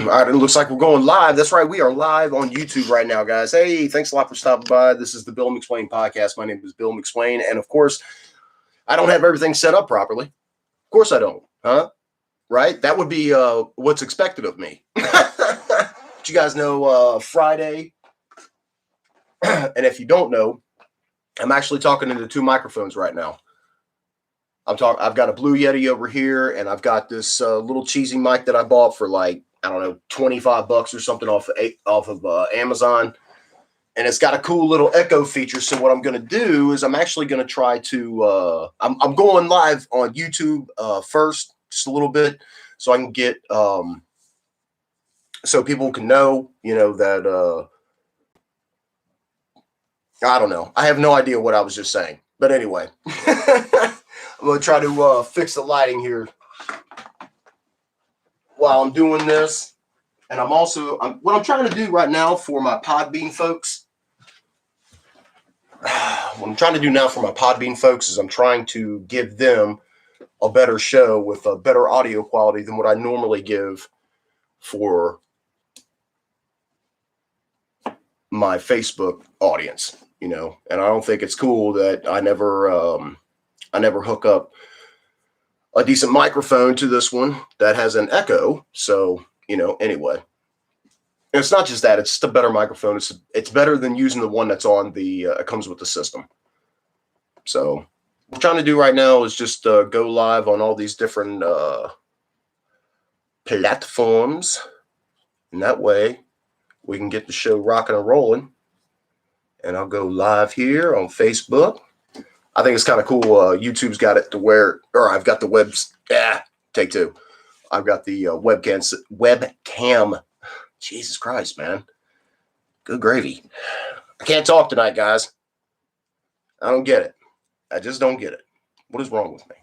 All right, it looks like we're going live. That's right, we are live on YouTube right now, guys. Hey, thanks a lot for stopping by. This is the Bill McSwain podcast. My name is Bill McSwain, and of course, I don't have everything set up properly. Of course, I don't, huh? Right? That would be what's expected of me. But you guys know Friday, and if you don't know, I'm actually talking into two microphones right now. I've got a Blue Yeti over here, and I've got this little cheesy mic that I bought for like, I don't know, $25 or something off of Amazon, and it's got a cool little echo feature. So what I'm going to do is I'm actually going to try to I'm going live on YouTube first, just a little bit, so I can get so people can know, that I don't know. I have no idea what I was just saying, but anyway, I'm going to try to fix the lighting here while I'm doing this. And what I'm trying to do right now for my Podbean folks, is I'm trying to give them a better show with a better audio quality than what I normally give for my Facebook audience, and I don't think it's cool that I never hook up a decent microphone to this one that has an echo. So, anyway. And it's not just that; it's just a better microphone. It's better than using the one that's on the comes with the system. So, what we're trying to do right now is just go live on all these different platforms, and that way we can get the show rocking and rolling. And I'll go live here on Facebook. I think it's kind of cool. YouTube's got it to where, or I've got the webs. Take two. I've got the webcam. Jesus Christ, man. Good gravy. I can't talk tonight, guys. I don't get it. I just don't get it. What is wrong with me?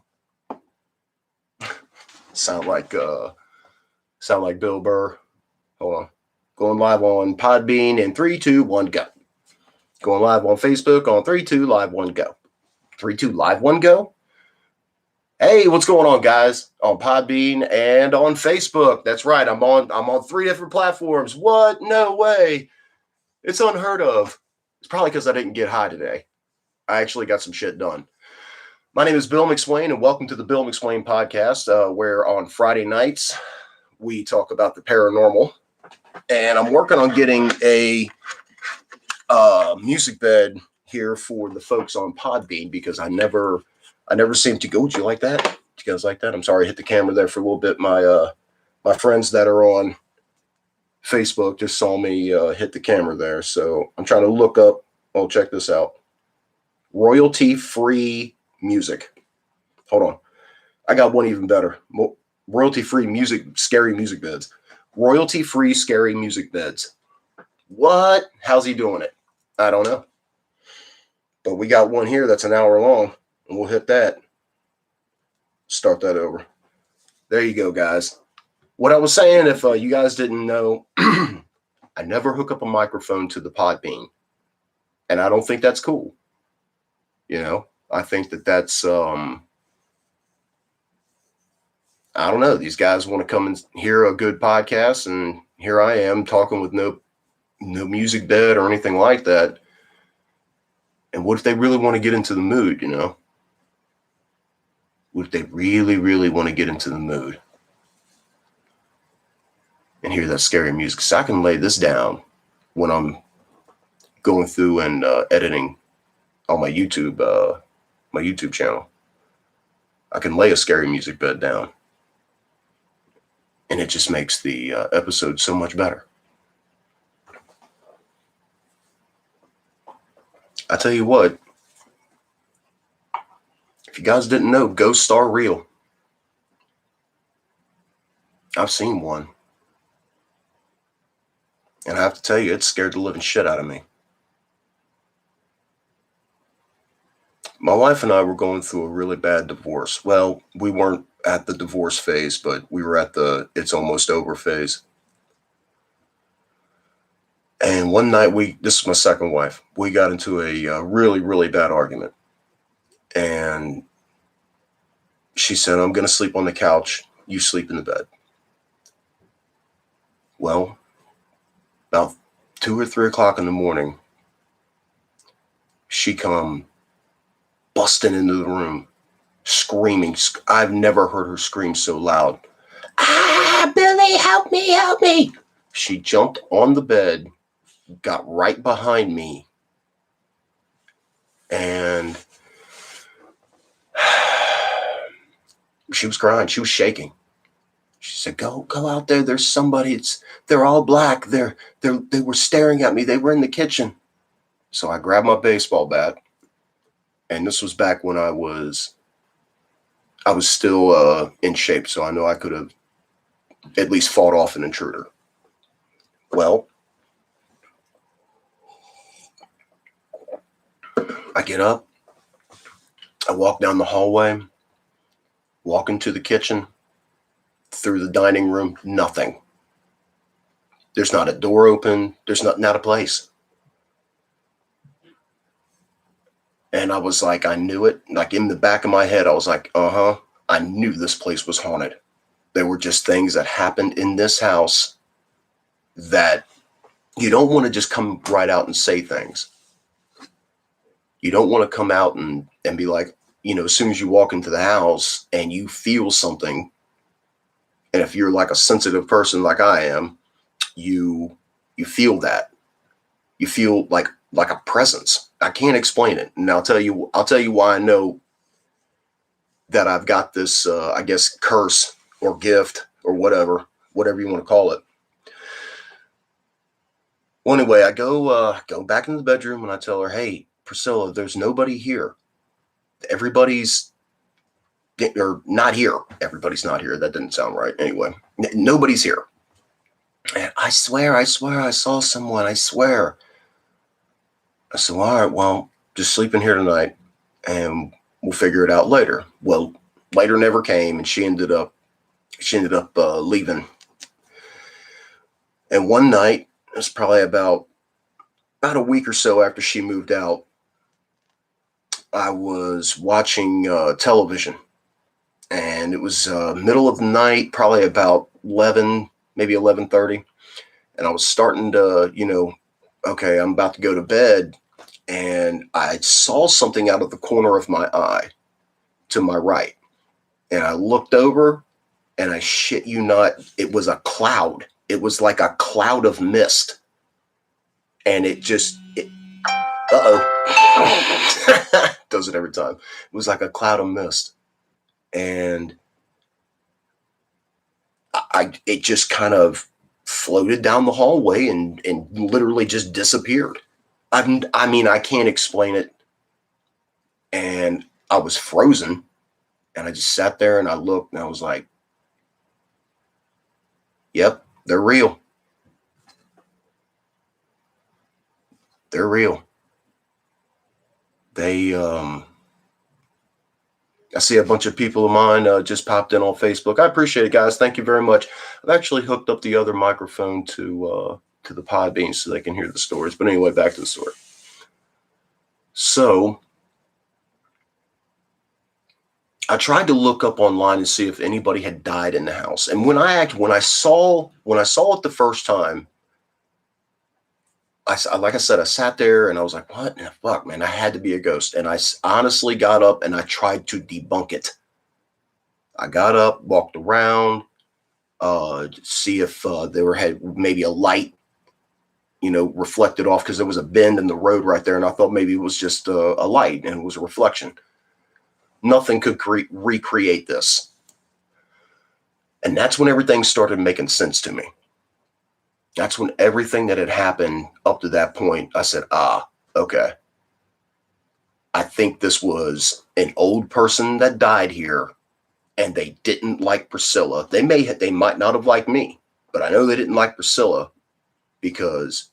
Sound like Bill Burr. Hold on. Going live on Podbean in 3, 2, 1, go. Going live on Facebook on 3, 2, live, 1, go. 3, 2, live, 1, go. Hey, what's going on, guys? On Podbean and on Facebook. That's right. I'm on 3 different platforms. What? No way. It's unheard of. It's probably because I didn't get high today. I actually got some shit done. My name is Bill McSwain, and welcome to the Bill McSwain podcast, where on Friday nights we talk about the paranormal. And I'm working on getting a music bed here for the folks on Podbean because I never seem to go. Would you like that? Do you guys like that? I'm sorry, I hit the camera there for a little bit. My friends that are on Facebook just saw me hit the camera there. So I'm trying to look up. Oh, check this out. Royalty-free music. Hold on. I got one even better. Royalty-free music, scary music beds. Royalty-free scary music beds. What? How's he doing it? I don't know. But we got one here that's an hour long. And we'll hit that. Start that over. There you go, guys. What I was saying, if you guys didn't know, I never hook up a microphone to the Podbean. And I don't think that's cool. I think that's, I don't know. These guys want to come and hear a good podcast. And here I am talking with no music bed or anything like that. And what if they really want to get into the mood, What if they really, really want to get into the mood and hear that scary music? So I can lay this down when I'm going through and editing on my YouTube channel. I can lay a scary music bed down, and it just makes the episode so much better. I tell you what, if you guys didn't know, ghosts are real. I've seen one. And I have to tell you, it scared the living shit out of me. My wife and I were going through a really bad divorce. Well, we weren't at the divorce phase, but we were at the it's almost over phase. And one night this is my second wife, we got into a really, really bad argument. And she said, I'm going to sleep on the couch. You sleep in the bed. Well, about 2 or 3 o'clock in the morning, she come busting into the room, screaming. I've never heard her scream so loud. Ah, Billy, help me, help me. She jumped on the bed, got right behind me, and she was crying. She was shaking. She said, go out there. There's somebody. They're all black. They were staring at me. They were in the kitchen. So I grabbed my baseball bat, and this was back when I was still in shape. So I know I could have at least fought off an intruder. Well, I get up. I walk down the hallway, walk into the kitchen, through the dining room, nothing. There's not a door open. There's not a place. And I was like, I knew it. Like in the back of my head, I was like, I knew this place was haunted. There were just things that happened in this house that you don't want to just come right out and say things. You don't want to come out and be like, as soon as you walk into the house and you feel something, and if you're like a sensitive person like I am, you feel that. You feel like a presence. I can't explain it. And I'll tell you why I know that I've got this, I guess, curse or gift or whatever you want to call it. Well, anyway, I go back in the bedroom and I tell her, hey, Priscilla, there's nobody here. Everybody's or not here. Everybody's not here. That didn't sound right. Anyway, nobody's here. And I swear I saw someone. I swear. I said, all right, well, just sleep in here tonight and we'll figure it out later. Well, later never came, and she ended up leaving. And one night, it was probably about a week or so after she moved out, I was watching television, and it was middle of the night, probably about 11, maybe 11:30. And I was starting to, okay, I'm about to go to bed. And I saw something out of the corner of my eye to my right. And I looked over, and I shit you not, it was a cloud. It was like a cloud of mist. And does it every time. It was like a cloud of mist. And it just kind of floated down the hallway and literally just disappeared. I can't explain it. And I was frozen, and I just sat there and I looked, and I was like, yep, they're real. They're real. I see a bunch of people of mine just popped in on Facebook. I appreciate it, guys. Thank you very much. I've actually hooked up the other microphone to the Podbean so they can hear the stories. But anyway, back to the story. So I tried to look up online and see if anybody had died in the house. And when I saw it the first time, like I said, I sat there and I was like, what the fuck, man? I had to be a ghost. And I honestly got up and I tried to debunk it. I got up, walked around, see if there had maybe a light, reflected off, because there was a bend in the road right there. And I thought maybe it was just a light and it was a reflection. Nothing could recreate this. And that's when everything started making sense to me. That's when everything that had happened up to that point, I said, okay. I think this was an old person that died here, and they didn't like Priscilla. They might not have liked me, but I know they didn't like Priscilla, because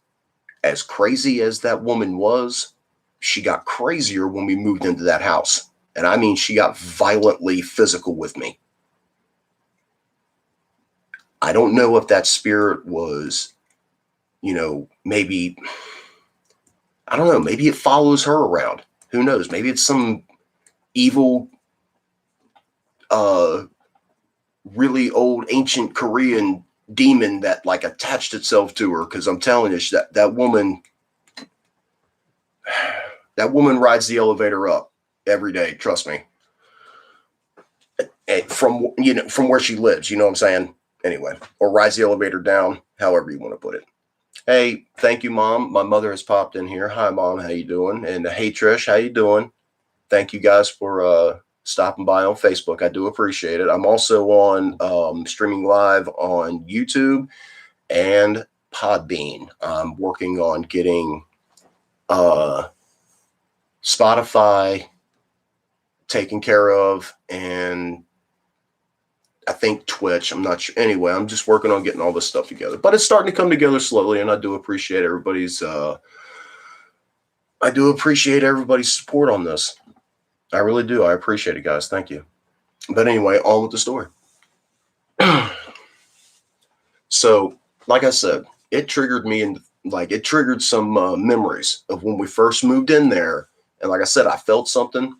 as crazy as that woman was, she got crazier when we moved into that house. And I mean, she got violently physical with me. I don't know if that spirit was, maybe, I don't know, maybe it follows her around. Who knows? Maybe it's some evil, really old ancient Korean demon that like attached itself to her. Cause I'm telling you, that woman rides the elevator up every day. Trust me. From where she lives, you know what I'm saying? Anyway, or rides the elevator down, however you want to put it. Hey, thank you, Mom. My mother has popped in here. Hi, Mom. How you doing? And hey, Trish, how you doing? Thank you guys for stopping by on Facebook. I do appreciate it. I'm also on streaming live on YouTube and Podbean. I'm working on getting Spotify taken care of, and I think Twitch. I'm not sure. Anyway, I'm just working on getting all this stuff together, but it's starting to come together slowly, and I do appreciate everybody's support on this. I really do. I appreciate it, guys. Thank you. But anyway, on with the story. So, like I said, it triggered me, and it triggered some memories of when we first moved in there. And like I said, I felt something.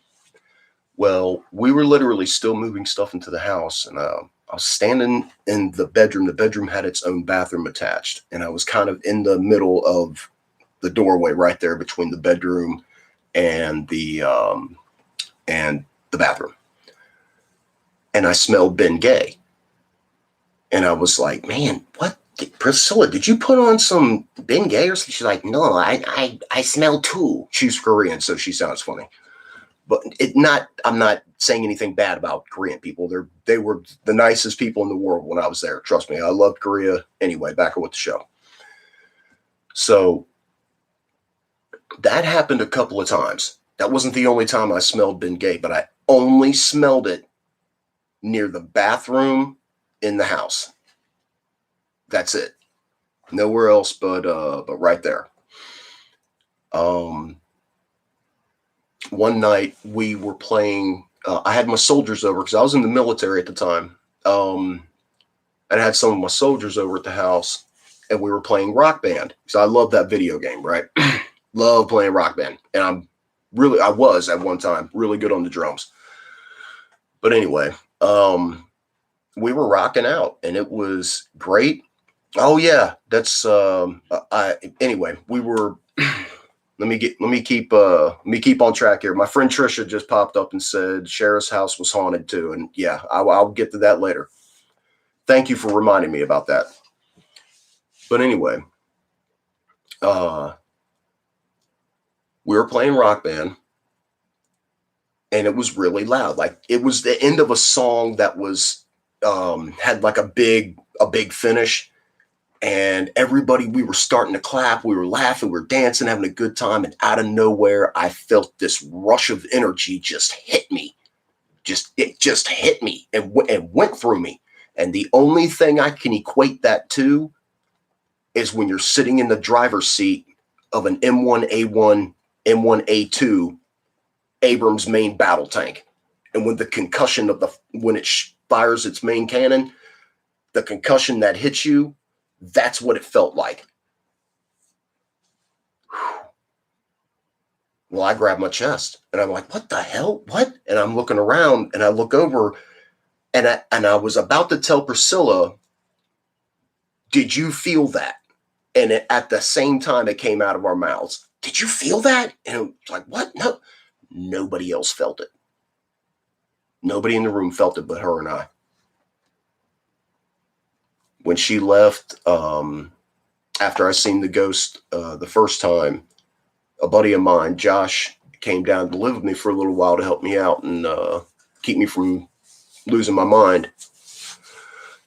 Well, we were literally still moving stuff into the house, and I was standing in the bedroom. The bedroom had its own bathroom attached, and I was kind of in the middle of the doorway right there between the bedroom and the bathroom. And I smelled Ben Gay. And I was like, man, what? Priscilla, did you put on some Ben Gay or something? She's like, no, I smell too. She's Korean, so she sounds funny. But I'm not saying anything bad about Korean people. They were the nicest people in the world when I was there. Trust me, I loved Korea. Anyway, back with the show. So that happened a couple of times. That wasn't the only time I smelled Ben Gay, but I only smelled it near the bathroom in the house. That's it. Nowhere else but right there. One night we were playing. I had my soldiers over because I was in the military at the time. And I had some of my soldiers over at the house, and we were playing Rock Band. So I love that video game, right? Love playing Rock Band, and I was at one time really good on the drums. But anyway, we were rocking out, and it was great. Oh yeah, that's anyway, we were let me keep on track here. My friend Trisha just popped up and said Sheriff's house was haunted too, and yeah, I'll get to that later. Thank you for reminding me about that. But anyway, we were playing Rock Band, and it was really loud. Like it was the end of a song that was had like a big finish. And everybody, we were starting to clap, we were laughing, we were dancing, having a good time. And out of nowhere, I felt this rush of energy just hit me. It just hit me and went through me. And the only thing I can equate that to is when you're sitting in the driver's seat of an M1A1, M1A2 Abrams main battle tank. And when the concussion when it fires its main cannon, the concussion that hits you, that's what it felt like. Well, I grabbed my chest and I'm like, what the hell? What? And I'm looking around and I look over and I was about to tell Priscilla, did you feel that? And at the same time, it came out of our mouths. Did you feel that? And it was like, what? No, nobody else felt it. Nobody in the room felt it but her and I. When she left, after I seen the ghost the first time, a buddy of mine, Josh, came down to live with me for a little while to help me out and keep me from losing my mind.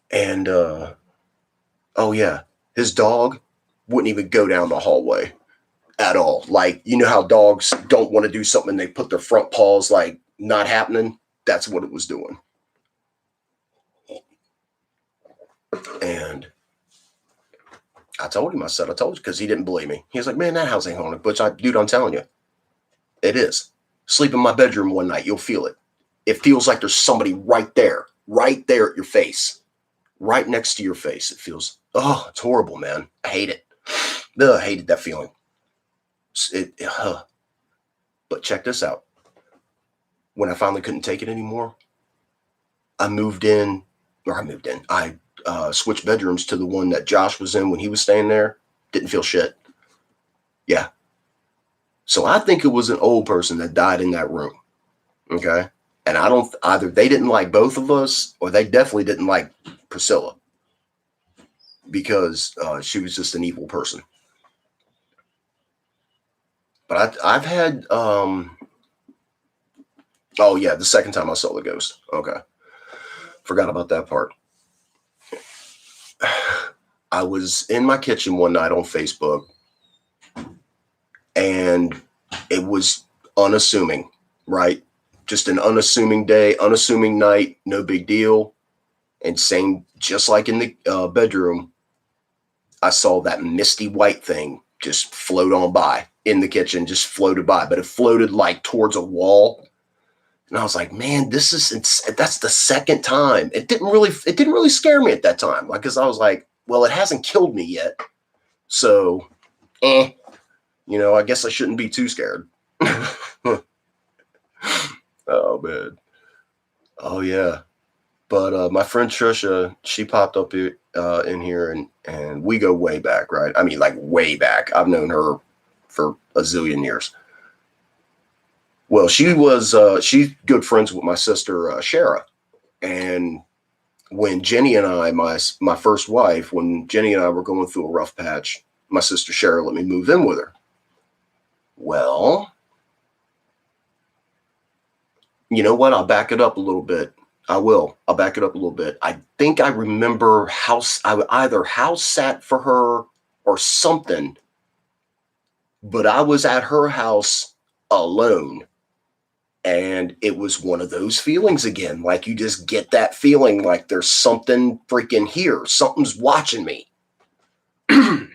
And, oh yeah, his dog wouldn't even go down the hallway at all. Like, you know how dogs don't want to do something and they put their front paws like not happening? That's what it was doing. And I told him, I told you, because he didn't believe me. He was like, man, that house ain't haunted. But dude, I'm telling you, it is. Sleep in my bedroom one night, you'll feel it. It feels like there's somebody right there at your face, right next to your face. It feels, it's horrible, man. I hate it. I hated that feeling. But check this out. When I finally couldn't take it anymore, I moved in or I moved in. I switched bedrooms to the one that Josh was in when he was staying there. Didn't feel shit. Yeah. So I think it was an old person that died in that room. Okay. And I don't, either they didn't like both of us or they definitely didn't like Priscilla because she was just an evil person. But I've had, oh yeah, the second time I saw the ghost. Okay. Forgot about that part. I was in my kitchen one night on Facebook and it was unassuming, right? Just an unassuming day, unassuming night, no big deal. And same, just like in the bedroom, I saw that misty white thing just float on by in the kitchen, just floated by, but it floated like towards a wall. And I was like, man, that's the second time. It didn't really scare me at that time. Like, cause I was like, well, it hasn't killed me yet. So, I guess I shouldn't be too scared. Oh man. Oh yeah. But my friend Trisha, she popped up in here and we go way back, right? I mean, like way back. I've known her for a zillion years. Well, she's good friends with my sister, Shara. And when Jenny and I, my first wife, when Jenny and I were going through a rough patch, my sister Shara let me move in with her. Well, you know what? I'll back it up a little bit. I'll back it up a little bit. I think I remember I either house sat for her or something, but I was at her house alone. And it was one of those feelings again. Like you just get that feeling like there's something freaking here. Something's watching me. And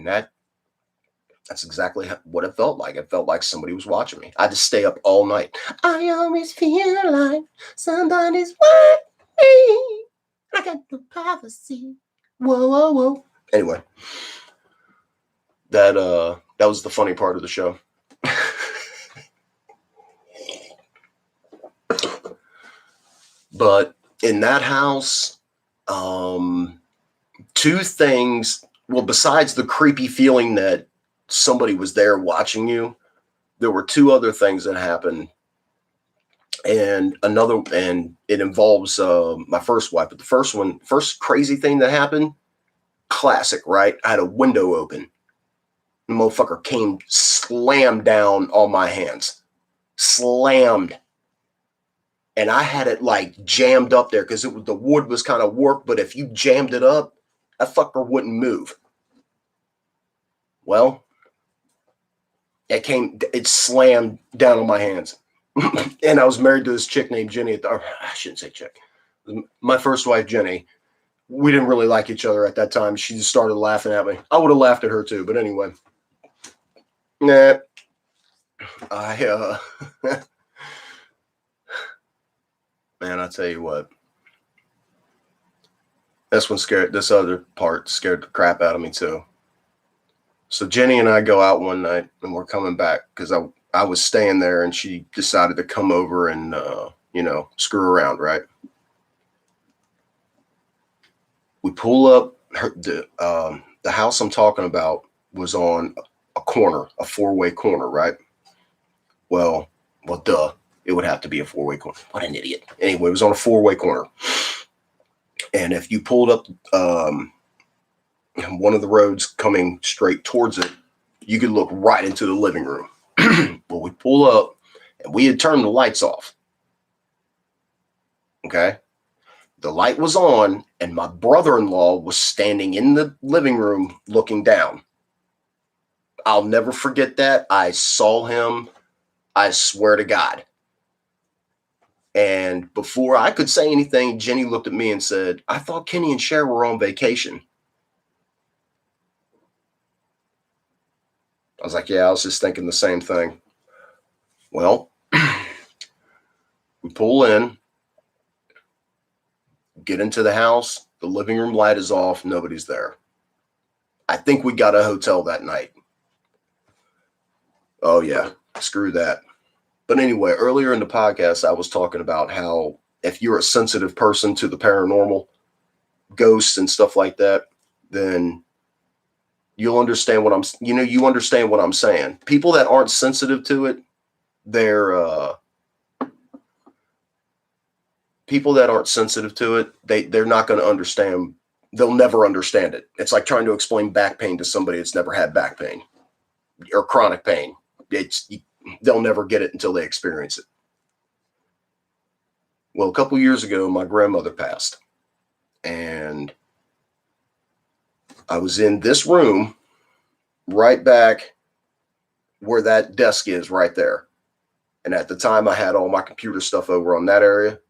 that's exactly what it felt like. It felt like somebody was watching me. I had to stay up all night. I always feel like somebody's watching me. I got no privacy. Whoa, whoa, whoa. Anyway, that was the funny part of the show. But in that house, two things. Well, besides the creepy feeling that somebody was there watching you, there were two other things that happened. And it involves my first wife. But the first crazy thing that happened, classic, right? I had a window open. The motherfucker came slammed down on my hands. Slammed. And I had it like jammed up there because the wood was kind of warped. But if you jammed it up, that fucker wouldn't move. Well, it slammed down on my hands. And I was married to this chick named Jenny. I shouldn't say chick. My first wife, Jenny. We didn't really like each other at that time. She just started laughing at me. I would have laughed at her too. But anyway. Nah. Man, I tell you what. This other part scared the crap out of me too. So Jenny and I go out one night and we're coming back because I was staying there and she decided to come over and, screw around, right? We pull up. The house I'm talking about was on a corner, a four-way corner, right? Well, duh. It would have to be a four-way corner. What an idiot. Anyway, it was on a four-way corner. And if you pulled up one of the roads coming straight towards it, you could look right into the living room. But we pull up and we had turned the lights off. Okay. The light was on and my brother-in-law was standing in the living room looking down. I'll never forget that. I saw him. I swear to God. And before I could say anything, Jenny looked at me and said, I thought Kenny and Cher were on vacation. I was like, yeah, I was just thinking the same thing. Well, we pull in, get into the house. The living room light is off. Nobody's there. I think we got a hotel that night. Oh, yeah. Screw that. But anyway, earlier in the podcast, I was talking about how if you're a sensitive person to the paranormal, ghosts and stuff like that, then you'll understand you understand what I'm saying. People that aren't sensitive to it, they're people that aren't sensitive to it, they're not going to understand. They'll never understand it. It's like trying to explain back pain to somebody that's never had back pain or chronic pain. They'll never get it until they experience it. Well, a couple years ago, my grandmother passed, and I was in this room right back where that desk is right there. And at the time, I had all my computer stuff over on that area.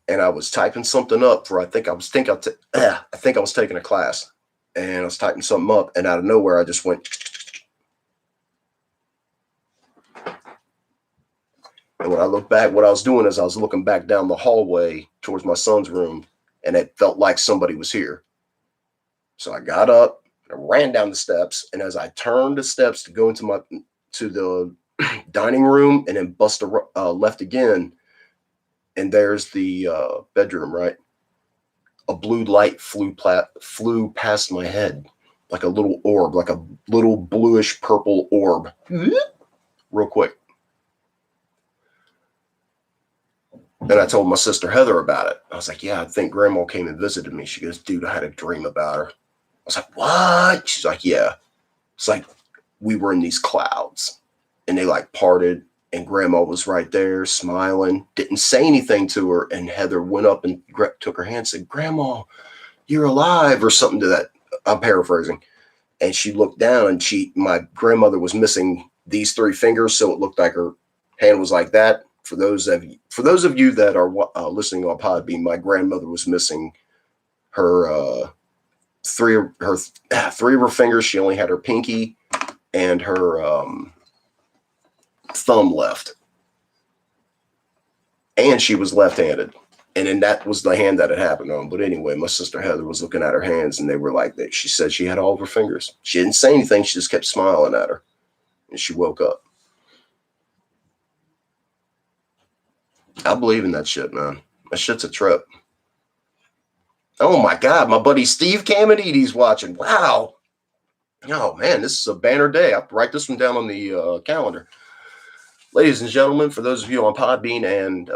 And I was typing something up for, I think I was taking a class, and I was typing something up, and out of nowhere, I just went. And when I look back, what I was doing is I was looking back down the hallway towards my son's room, and it felt like somebody was here. So I got up, I ran down the steps, and as I turned the steps to go into the dining room and then bust left again, and there's the bedroom, right? A blue light flew past my head, like a little orb, like a little bluish purple orb, real quick. Then I told my sister Heather about it. I was like, yeah, I think Grandma came and visited me. She goes, dude, I had a dream about her. I was like, what? She's like, yeah. It's like we were in these clouds, and they like parted, and Grandma was right there smiling, didn't say anything to her. And Heather went up and took her hand and said, Grandma, you're alive, or something to that. I'm paraphrasing. And she looked down, and my grandmother was missing these 3 fingers. So it looked like her hand was like that. For those of you that are listening on Podbean, my grandmother was missing her 3 of her fingers. She only had her pinky and her thumb left, and she was left-handed. And then that was the hand that it happened on. But anyway, my sister Heather was looking at her hands, and they were like that. She said she had all of her fingers. She didn't say anything. She just kept smiling at her, and she woke up. I believe in that shit, man. That shit's a trip. Oh my God, my buddy Steve Caminiti's watching. Wow. Oh man, this is a banner day. I have to write this one down on the calendar. Ladies and gentlemen, for those of you on Podbean and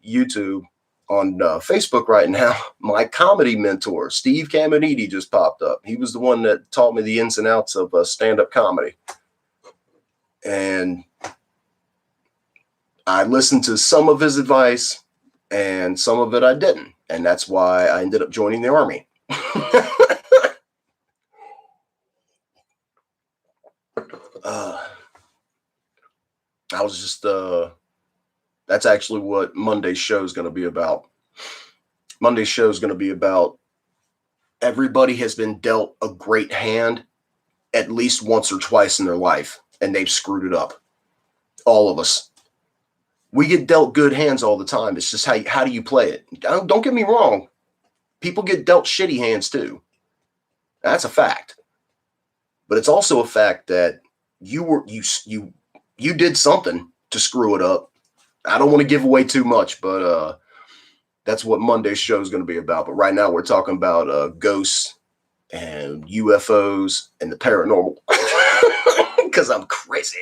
YouTube, on Facebook right now, my comedy mentor, Steve Caminiti, just popped up. He was the one that taught me the ins and outs of stand-up comedy. And I listened to some of his advice, and some of it I didn't. And that's why I ended up joining the Army. I was just, that's actually what Monday's show is going to be about. Monday's show is going to be about everybody has been dealt a great hand at least once or twice in their life, and they've screwed it up. All of us. We get dealt good hands all the time. It's just how do you play it? Don't get me wrong. People get dealt shitty hands too. That's a fact. But it's also a fact that you did something to screw it up. I don't want to give away too much, but that's what Monday's show is going to be about. But right now we're talking about ghosts and UFOs and the paranormal because I'm crazy.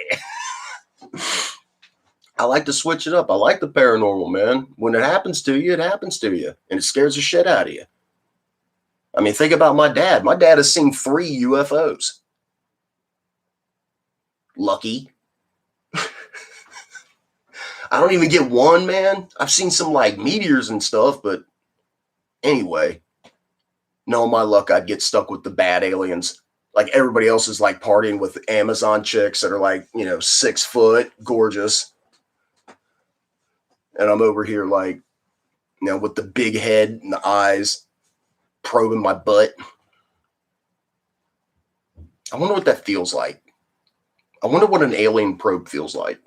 I like to switch it up. I like the paranormal, man. When it happens to you, it happens to you. And it scares the shit out of you. I mean, think about my dad. My dad has seen 3 UFOs. Lucky. I don't even get one, man. I've seen some like meteors and stuff, but anyway, no, my luck, I'd get stuck with the bad aliens. Like everybody else is like partying with Amazon chicks that are like, 6 foot, gorgeous. And I'm over here like, with the big head and the eyes probing my butt. I wonder what that feels like. I wonder what an alien probe feels like.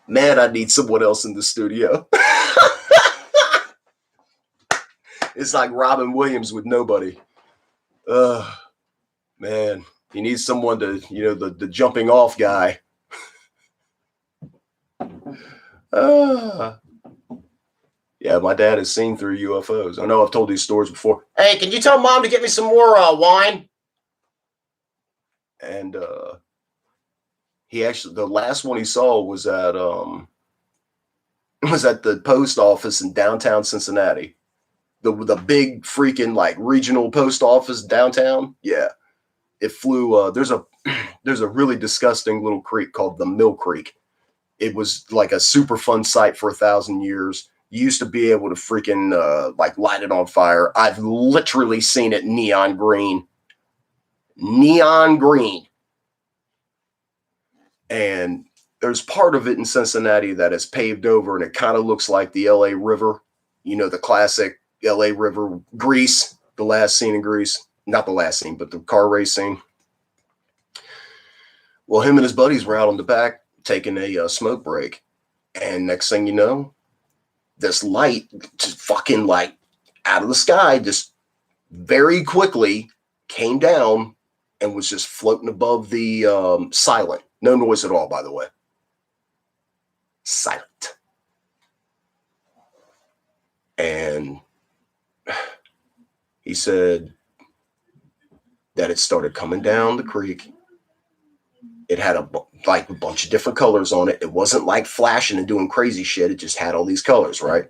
Man, I need someone else in the studio. It's like Robin Williams with nobody. Man, he needs someone to, the jumping off guy. Yeah, my dad has seen through UFOs. I know I've told these stories before. Hey, can you tell Mom to get me some more wine? And he actually, the last one he saw was at the post office in downtown Cincinnati. The big freaking like regional post office downtown. Yeah, it flew. There's a really disgusting little creek called the Mill Creek. It was like a super fun site for 1,000 years. You used to be able to freaking like light it on fire. I've literally seen it neon green. And there's part of it in Cincinnati that is paved over, and it kind of looks like the LA River. You know, the classic LA River, Grease, the last scene in Grease. Not the last scene, but the car race scene. Well, him and his buddies were out on the back taking a smoke break. And next thing you know, this light just fucking like out of the sky just very quickly came down and was just floating above the silent. No noise at all, by the way. Silent. And he said that it started coming down the creek. It had a bunch of different colors on it. It wasn't like flashing and doing crazy shit. It just had all these colors, right?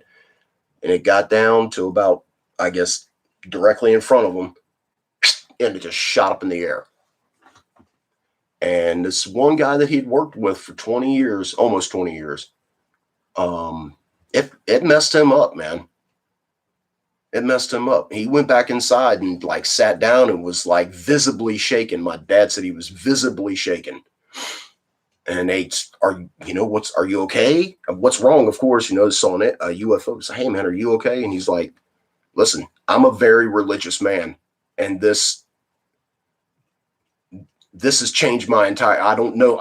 And it got down to about, I guess, directly in front of them, and it just shot up in the air. And this one guy that he'd worked with for 20 years, almost 20 years, it messed him up, man. It messed him up. He went back inside and like sat down and was like visibly shaken. My dad said he was visibly shaken. And they are you okay? What's wrong? Of course, it's on it. A UFO. So, hey man, are you okay? And he's like, listen, I'm a very religious man, and this has changed my entire. I don't know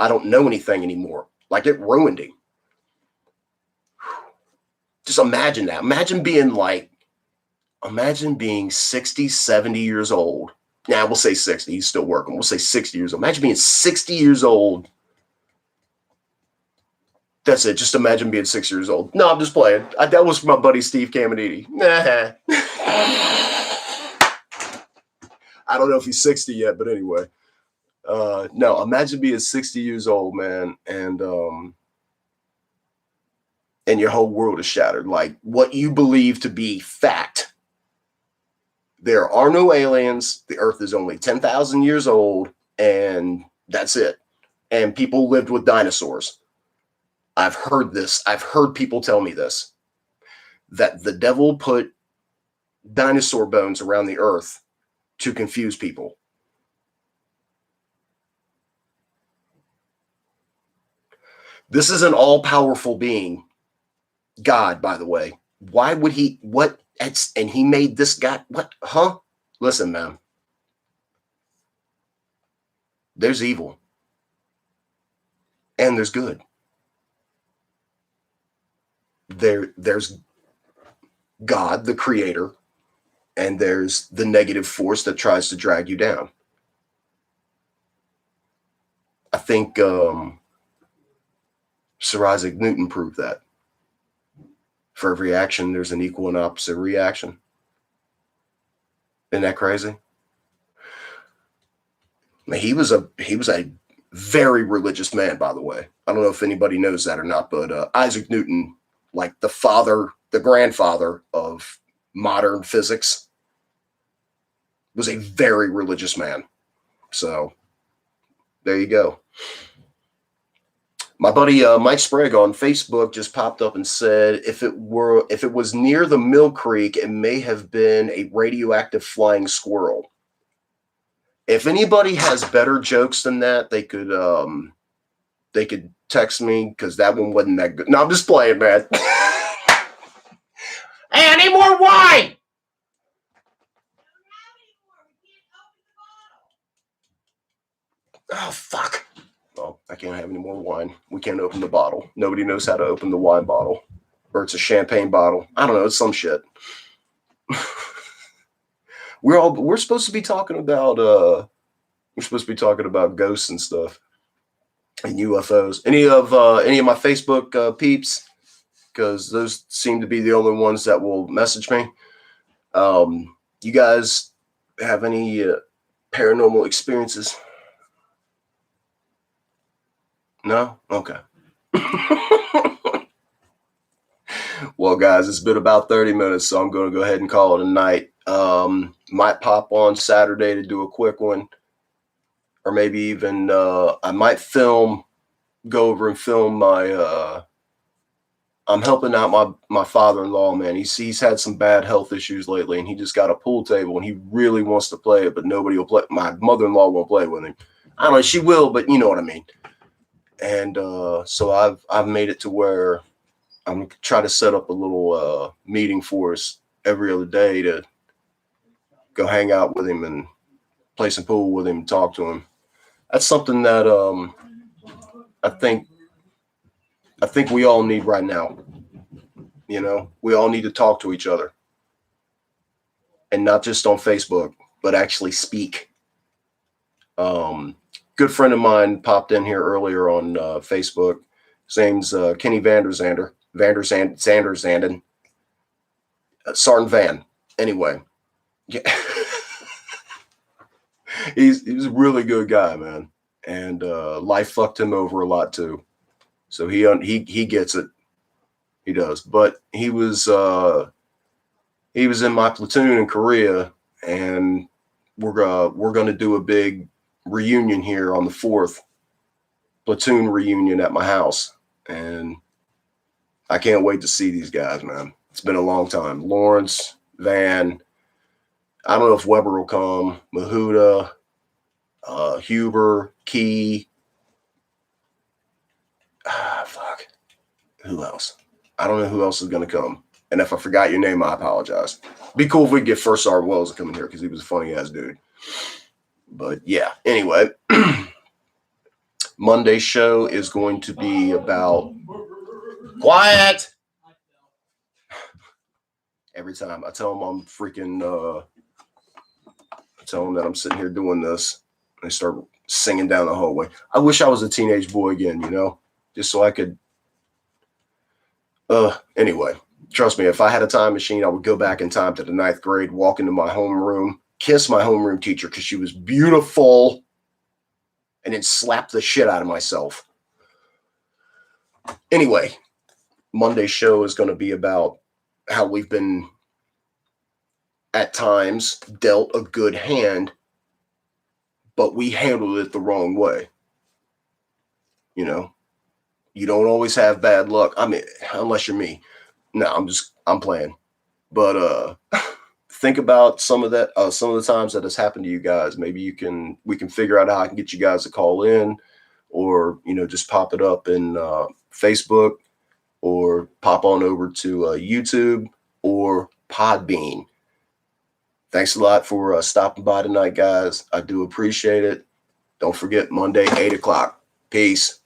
anything anymore. Like, it ruined him. Just imagine that. Imagine being 60, 70 years old. Now, we'll say 60. He's still working. We'll say 60 years old. Imagine being 60 years old. That's it. Just imagine being 6 years old. No, I'm just playing. That was my buddy Steve Caminiti. Nah. I don't know if he's 60 yet, but anyway. No, imagine being 60 years old, man, and your whole world is shattered. Like, what you believe to be fact. There are no aliens. The Earth is only 10,000 years old, and that's it. And people lived with dinosaurs. I've heard this. I've heard people tell me this, that the devil put dinosaur bones around the Earth to confuse people. This is an all-powerful being. God, by the way. Why would he, and he made this guy, what, huh? Listen, man. There's evil. And there's good. There's God, the creator, and there's the negative force that tries to drag you down. I think Sir Isaac Newton proved that. For every action, there's an equal and opposite reaction. Isn't that crazy? He was a very religious man, by the way. I don't know if anybody knows that or not, but Isaac Newton, like the grandfather of modern physics, was a very religious man. So there you go. My buddy Mike Sprague on Facebook just popped up and said, if it was near the Mill Creek, it may have been a radioactive flying squirrel. If anybody has better jokes than that, they could text me, because that one wasn't that good. No, I'm just playing, man. Hey, I need more wine. Oh, fuck. Well, I can't have any more wine. We can't open the bottle. Nobody knows how to open the wine bottle. Or it's a champagne bottle. I don't know. It's some shit. We're supposed to be talking about ghosts and stuff and UFOs. Any of my Facebook peeps because those seem to be the only ones that will message me. You guys have any paranormal experiences? No? Okay. Well, guys, it's been about 30 minutes, so I'm going to go ahead and call it a night. Might pop on Saturday to do a quick one, or maybe even I might go over and film my I'm helping out my father-in-law, man. He's had some bad health issues lately, and he just got a pool table, and he really wants to play it, but nobody will play. My mother-in-law won't play with him. I don't know, she will, but you know what I mean. And so I've made it to where I'm trying to set up a little meeting for us every other day to go hang out with him and play some pool with him and talk to him. That's something that I think we all need right now. You know, we all need to talk to each other, and not just on Facebook, but actually speak. Good friend of mine popped in here earlier on Facebook. His name's Kenny Vanderzanden, Sergeant Van. Anyway, yeah. He's a really good guy, man, and life fucked him over a lot too. So he gets it. He does. But he was in my platoon in Korea, and we're gonna do a big reunion here on the 4th, platoon reunion at my house, and I can't wait to see these guys, man. It's been a long time. Lawrence, Van, I don't know if Weber will come, Mahuda, Huber, Key. Fuck. Who else? I don't know who else is going to come. And if I forgot your name, I apologize. Be cool if we could get First Sergeant Wells to come in here because he was a funny ass dude. But yeah, anyway, Monday's show is going to be about quiet. Every time I tell them I'm freaking, I tell them that I'm sitting here doing this, and they start singing down the hallway. I wish I was a teenage boy again, you know, just so I could. Anyway, trust me, if I had a time machine, I would go back in time to the 9th grade, walk into my homeroom, kiss my homeroom teacher because she was beautiful, and then slap the shit out of myself. Anyway, Monday's show is going to be about how we've been, at times, dealt a good hand, but we handled it the wrong way. You know? You don't always have bad luck. I mean, unless you're me. No, I'm playing. But think about some of the times that has happened to you guys. Maybe we can figure out how I can get you guys to call in, or, you know, just pop it up in Facebook, or pop on over to YouTube or Podbean. Thanks a lot for stopping by tonight, guys. I do appreciate it. Don't forget, Monday, 8 o'clock. Peace.